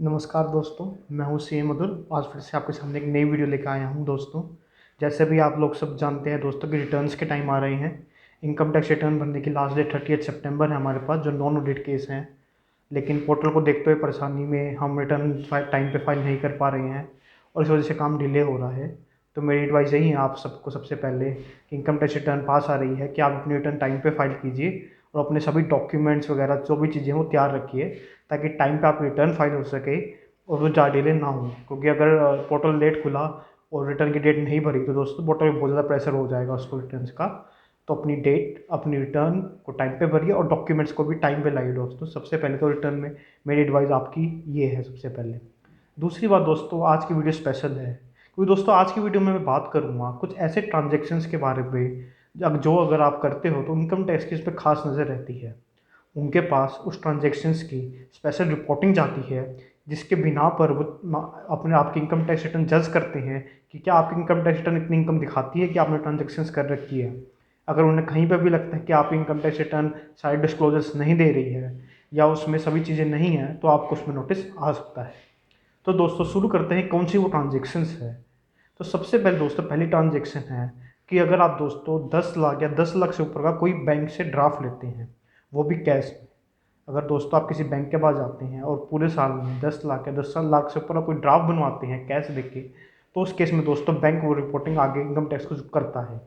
नमस्कार दोस्तों, मैं हूँ सी मधुर। आज फिर से आपके सामने एक नई वीडियो लेकर आया हूँ दोस्तों। जैसे भी आप लोग सब जानते हैं दोस्तों कि रिटर्न्स के टाइम आ रहे हैं। इनकम टैक्स रिटर्न भरने की लास्ट डेट 30 सितंबर है हमारे पास, जो नॉन ऑडिट केस हैं। लेकिन पोर्टल को देखते हुए परेशानी में हम रिटर्न टाइम पे फाइल नहीं कर पा रहे हैं और इस वजह से काम डिले हो रहा है। तो मेरी एडवाइस यही है आप सबको, सबसे पहले कि इनकम टैक्स रिटर्न पास आ रही है कि आप अपनी रिटर्न टाइम पे फाइल कीजिए और अपने सभी डॉक्यूमेंट्स वगैरह जो भी चीज़ें हैं वो तैयार रखिए, ताकि टाइम पे आप रिटर्न फाइल हो सके और वो ज़्यादा डिले ना हो। क्योंकि अगर पोर्टल लेट खुला और रिटर्न की डेट नहीं भरी तो दोस्तों पोर्टल में बहुत ज़्यादा प्रेशर हो जाएगा उसको रिटर्न्स का। तो अपनी डेट, अपनी रिटर्न को टाइम पे भरिए और डॉक्यूमेंट्स को भी टाइम पे लाइए दोस्तों। सबसे पहले तो रिटर्न में मेरी एडवाइस आपकी ये है सबसे पहले। दूसरी बात दोस्तों, आज की वीडियो स्पेशल है क्योंकि दोस्तों आज की वीडियो में मैं बात करूँगा कुछ ऐसे ट्रांजेक्शन्स के बारे में जो अगर आप करते हो तो इनकम टैक्स की इस पर खास नज़र रहती है। उनके पास उस ट्रांजेक्शन्स की स्पेशल रिपोर्टिंग जाती है, जिसके बिना पर वो अपने आपकी इनकम टैक्स रिटर्न जज करते हैं कि क्या आपकी इनकम टैक्स रिटर्न इतनी इनकम दिखाती है कि आपने ट्रांजेक्शन्स कर रखी है। अगर उन्हें कहीं पर भी लगता है कि आपकी इनकम टैक्स रिटर्न सारे डिस्क्लोजर्स नहीं दे रही है या उसमें सभी चीज़ें नहीं हैं, तो आपको उसमें नोटिस आ सकता है। तो दोस्तों शुरू करते हैं कौन सी वो ट्रांजेक्शन्स है। तो सबसे पहले दोस्तों पहली ट्रांजेक्शन है कि अगर आप दोस्तों 10 लाख या 10 लाख से ऊपर का कोई बैंक से ड्राफ्ट लेते हैं, वो भी कैश में। अगर दोस्तों आप किसी बैंक के पास जाते हैं और पूरे साल में 10 लाख या 10 लाख से ऊपर का कोई ड्राफ्ट बनवाते हैं कैश देके, तो उस केस में दोस्तों बैंक वो रिपोर्टिंग आगे इनकम टैक्स को करता है।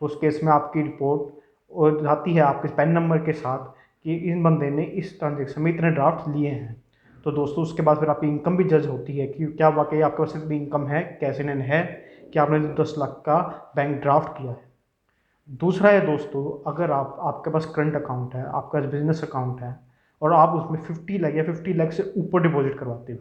तो उस केस में आपकी रिपोर्ट और आती है आपके पैन नंबर के साथ कि इस बंदे ने इस ट्रांजेक्शन में इतने ड्राफ्ट लिए हैं। तो दोस्तों उसके बाद फिर आपकी इनकम भी जज होती है कि क्या वाकई आपके पास इतनी इनकम है, कैश इन है कि आपने 10 लाख का बैंक ड्राफ्ट किया है। दूसरा है दोस्तों, अगर आपके पास करंट अकाउंट है, आपका बिजनेस अकाउंट है और आप उसमें 50 लाख या 50 लाख से ऊपर डिपॉजिट करवाते हो।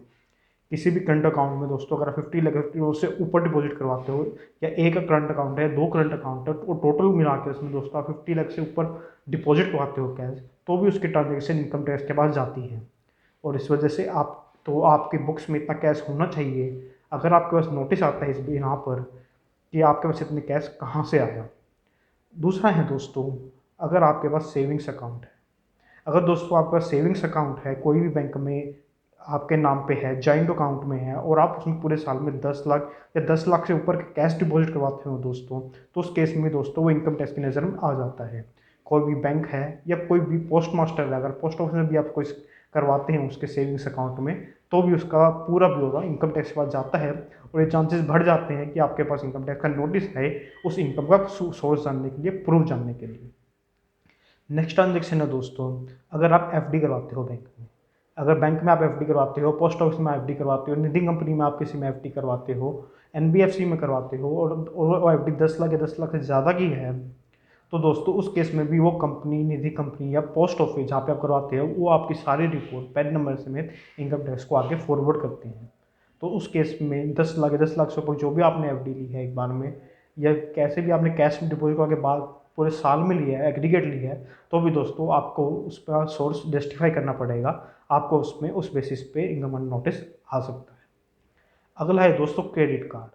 किसी भी करंट अकाउंट में दोस्तों अगर आप 50 लाख 50 से ऊपर डिपॉजिट करवाते हो, या एक करंट अकाउंट है, दो करंट अकाउंट है, तो टोटल मिला के उसमें दोस्तों आप 50 लाख से ऊपर डिपॉजिट करवाते हो कैश, तो भी उसकी ट्रांजेक्शन इनकम टैक्स के पास जाती है। और इस वजह से आप तो आपकी बुक्स में इतना कैश होना चाहिए। अगर आपके पास नोटिस आता है इस बिना पर कि आपके पास इतने कैश कहाँ से आया। दूसरा है दोस्तों, अगर आपके पास सेविंग्स अकाउंट है, अगर दोस्तों आपका सेविंग्स अकाउंट है कोई भी बैंक में आपके नाम पे है, जॉइंट अकाउंट में है, और आप उसमें पूरे साल में 10 लाख या 10 लाख से ऊपर के कैश डिपॉजिट करवाते हो दोस्तों, तो उस केस में दोस्तों वो इनकम टैक्स की नज़र में आ जाता है। कोई भी बैंक है या कोई भी पोस्ट मास्टर है, अगर पोस्ट ऑफिस में भी आप कोई करवाते हैं उसके सेविंग्स अकाउंट में, तो भी उसका पूरा ब्यौरा इनकम टैक्स के पास जाता है और ये चांसेस बढ़ जाते हैं कि आपके पास इनकम टैक्स का नोटिस है उस इनकम का सोर्स जानने के लिए, प्रूफ जानने के लिए। नेक्स्ट ट्रांजेक्शन है दोस्तों, अगर आप एफडी करवाते हो बैंक में, अगर बैंक में आप एफडी करवाते हो, पोस्ट ऑफिस में एफडी करवाते हो, निधि कंपनी में आप किसी में एफडी करवाते हो, एनबीएफसी में करवाते हो और एफडी 10 लाख या 10 लाख से ज़्यादा की है, तो दोस्तों उस केस में भी वो कंपनी, निधि कंपनी या पोस्ट ऑफिस जहाँ पे आप करवाते हो, वो आपकी सारी रिपोर्ट पैन नंबर समेत इनकम टैक्स को आगे फॉरवर्ड करते हैं। तो उस केस में 10 लाख या 10 लाख से ऊपर जो भी आपने एफडी ली है एक बार में, या कैसे भी आपने कैश डिपॉजिट करके बाद पूरे साल में लिया है, एग्रीगेट लिया है, तो भी दोस्तों आपको उसका सोर्स जस्टिफाई करना पड़ेगा। आपको उसमें उस बेसिस पे इनकम नोटिस आ सकता है। अगला है दोस्तों क्रेडिट कार्ड।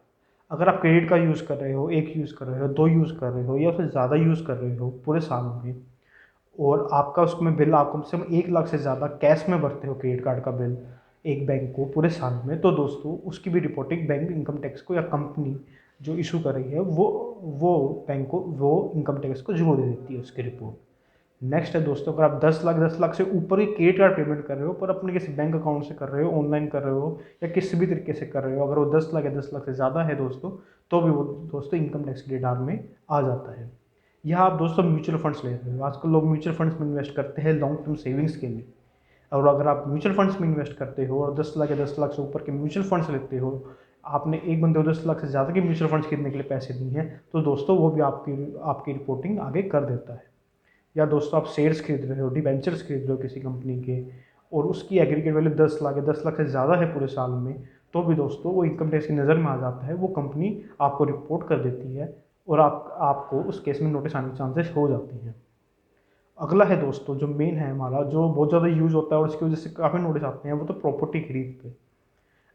अगर आप क्रेडिट कार्ड यूज़ कर रहे हो, एक यूज़ कर रहे हो, दो यूज़ कर रहे हो या उससे ज़्यादा यूज़ कर रहे हो पूरे साल में, और आपका उसमें बिल आप कम से कम 1 लाख से ज़्यादा कैश में भरते हो क्रेडिट कार्ड का बिल एक बैंक को पूरे साल में, तो दोस्तों उसकी भी रिपोर्टिंग बैंक इनकम टैक्स को या कंपनी जो इशू कर रही है वो बैंक को वो इनकम टैक्स को जरूर दे देती है उसकी रिपोर्ट। नेक्स्ट है दोस्तों, अगर आप 10 लाख से ऊपर ही क्रेडिट कार्ड पेमेंट कर रहे हो पर अपने किसी बैंक अकाउंट से कर रहे हो, ऑनलाइन कर रहे हो या किसी भी तरीके से कर रहे हो, अगर वो 10 लाख या 10 लाख से ज़्यादा है दोस्तों, तो भी वो दोस्तों इनकम टैक्स के रेडार में आ जाता है। यह आप दोस्तों म्यूचुअल फंड्स ले रहे हो, आजकल लोग म्यूचुअल फंड्स में इन्वेस्ट करते हैं लॉन्ग टर्म सेविंग्स के लिए। और अगर आप म्यूचुअल फंड्स में इन्वेस्ट करते हो और 10 लाख या 10 लाख से ऊपर के म्यूचुअल फंड्स लेते हो, आपने एक बंदे को 10 लाख से ज़्यादा के म्यूचुअल फंड्स खरीदने के लिए पैसे दिए हैं, तो दोस्तों वो भी आपकी रिपोर्टिंग आगे कर देता है। या दोस्तों आप शेयर्स खरीद रहे हो, डिबेंचर्स खरीद रहे हो किसी कंपनी के, और उसकी एग्रीगेट वैल्यू 10 लाख या 10 लाख से ज़्यादा है पूरे साल में, तो भी दोस्तों वो इनकम टैक्स की नज़र में आ जाता है, वो कंपनी आपको रिपोर्ट कर देती है और आपको उस केस में नोटिस आने के चांसेस हो जाते हैं। अगला है दोस्तों जो मेन है हमारा, जो बहुत ज़्यादा यूज़ होता है और इसकी वजह से काफ़ी नोटिस आते हैं, वो तो प्रॉपर्टी खरीद पे।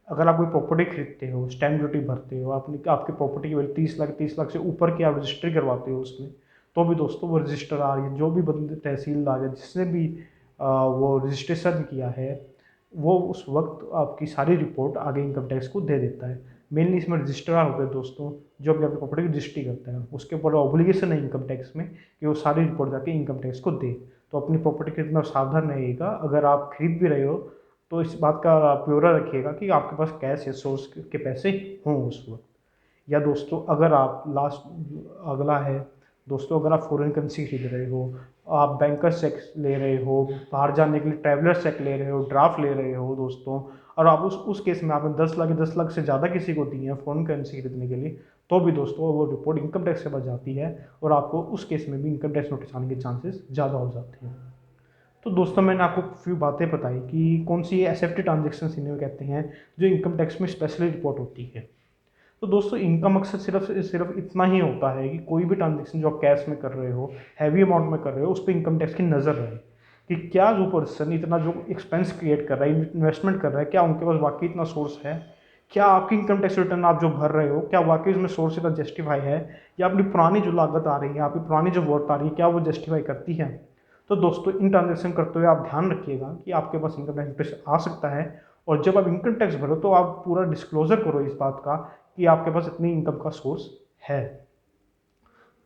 अगर आप कोई प्रॉपर्टी खरीदते हो, स्टैम्प ड्यूटी भरते हो, आपकी प्रॉपर्टी की वैल्यू 30 लाख से ऊपर की आप रजिस्ट्री करवाते हो उसमें, तो भी दोस्तों वो रजिस्ट्रार या जो भी बंदे तहसीलदार या जिसने भी वो रजिस्ट्रेशन किया है वो उस वक्त आपकी सारी रिपोर्ट आगे इनकम टैक्स को दे देता है। मेनली इसमें रजिस्ट्रार होते हैं दोस्तों, जो भी आपकी प्रॉपर्टी की रजिस्ट्री करता है, उसके ऊपर ऑब्लिगेशन है इनकम टैक्स में कि वो सारी रिपोर्ट जाके इनकम टैक्स को दे। तो अपनी प्रॉपर्टी के इतना सावधान रहिएगा। अगर आप खरीद भी रहे हो तो इस बात का ब्यौरा रखिएगा कि आपके पास कैश या सोर्स के पैसे हों उस वक्त। या दोस्तों अगर आप अगला है दोस्तों, अगर आप फॉरेन करेंसी खरीद रहे हो, आप बैंकर चेक ले रहे हो, बाहर जाने के लिए ट्रैवलर चेक ले रहे हो, ड्राफ्ट ले रहे हो दोस्तों, और आप उस केस में आपने 10 लाख या 10 लाख से ज़्यादा किसी को दी है फॉरेन करेंसी खरीदने के लिए, तो भी दोस्तों वो रिपोर्ट इनकम टैक्स के पास जाती है और आपको उस केस में भी इनकम टैक्स नोटिस आने के चांसेस ज़्यादा हो जाते हैं। तो दोस्तों मैंने आपको फ्यू बातें बताई कि कौन सी एसेप्टी ट्रांजेक्शन इन्हें कहते हैं जो इनकम टैक्स में स्पेशली रिपोर्ट होती है। तो दोस्तों इनका मकसद सिर्फ इतना ही होता है कि कोई भी ट्रांजेक्शन जो आप कैश में कर रहे हो, हैवी अमाउंट में कर रहे हो, उस पर इनकम टैक्स की नज़र रहे कि क्या जो पर्सन इतना जो एक्सपेंस क्रिएट कर रहा है, इन्वेस्टमेंट कर रहा है, क्या उनके पास वाकई इतना सोर्स है, क्या आपकी इनकम टैक्स रिटर्न आप जो भर रहे हो क्या वाकई उसमें सोर्स इतना जस्टिफाई है, या अपनी पुरानी जो लागत आ रही है, आपकी पुरानी जो वर्थ आ रही है, क्या वो जस्टिफाई करती है। तो दोस्तों इन ट्रांजेक्शन करते हुए आप ध्यान रखिएगा कि आपके पास इनकम टैक्स आ सकता है, और जब आप इनकम टैक्स भरो तो आप पूरा डिस्क्लोजर करो इस बात का कि आपके पास इतनी इनकम का सोर्स है।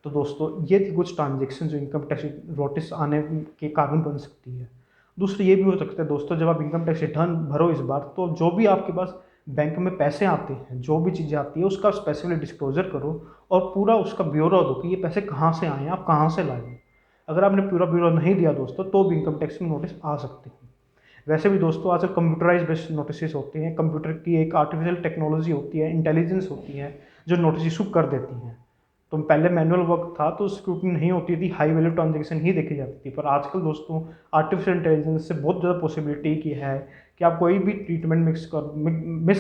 तो दोस्तों ये थी कुछ ट्रांजेक्शन जो इनकम टैक्स नोटिस आने के कारण बन सकती है। दूसरी ये भी हो सकता है दोस्तों, जब आप इनकम टैक्स रिटर्न भरो इस बार, तो जो भी आपके पास बैंक में पैसे आते हैं, जो भी चीज़ें आती है उसका स्पेसिफिकली डिस्क्लोजर करो और पूरा उसका ब्यौरा दो कि ये पैसे कहाँ से आए हैं, आप कहाँ से लाए हैं। अगर आपने पूरा ब्यौरा नहीं दिया दोस्तों तो भी इनकम टैक्स में नोटिस आ सकते हैं। वैसे भी दोस्तों आजकल कंप्यूटराइज बेस्ड नोटिस होते हैं, कंप्यूटर की एक आर्टिफिशियल टेक्नोलॉजी होती है, इंटेलिजेंस होती है जो नोटिस इशू कर देती हैं। तो पहले मैनुअल वर्क था तो स्क्रूटनी नहीं होती थी, हाई वैल्यू ट्रांजेक्शन ही देखी जाती थी, पर आजकल दोस्तों आर्टिफिशियल इंटेलिजेंस से बहुत ज़्यादा पॉसिबिलिटी की है कि आप कोई भी ट्रीटमेंट मिस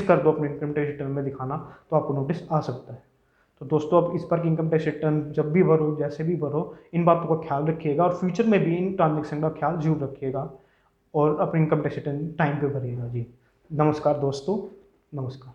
कर दो अपने इनकम टैक्स रिटर्न में दिखाना, तो आपको नोटिस आ सकता है। तो दोस्तों अब इस बार की इनकम टैक्स रिटर्न जब भी भरो, जैसे भी भरो, इन बातों का ख्याल रखिएगा और फ्यूचर में भी इन ट्रांजेक्शन का ख्याल जरूर रखिएगा और अपनी इनकम टैक्स रिटर्न टाइम पे भरिएगा जी। नमस्कार दोस्तों, नमस्कार।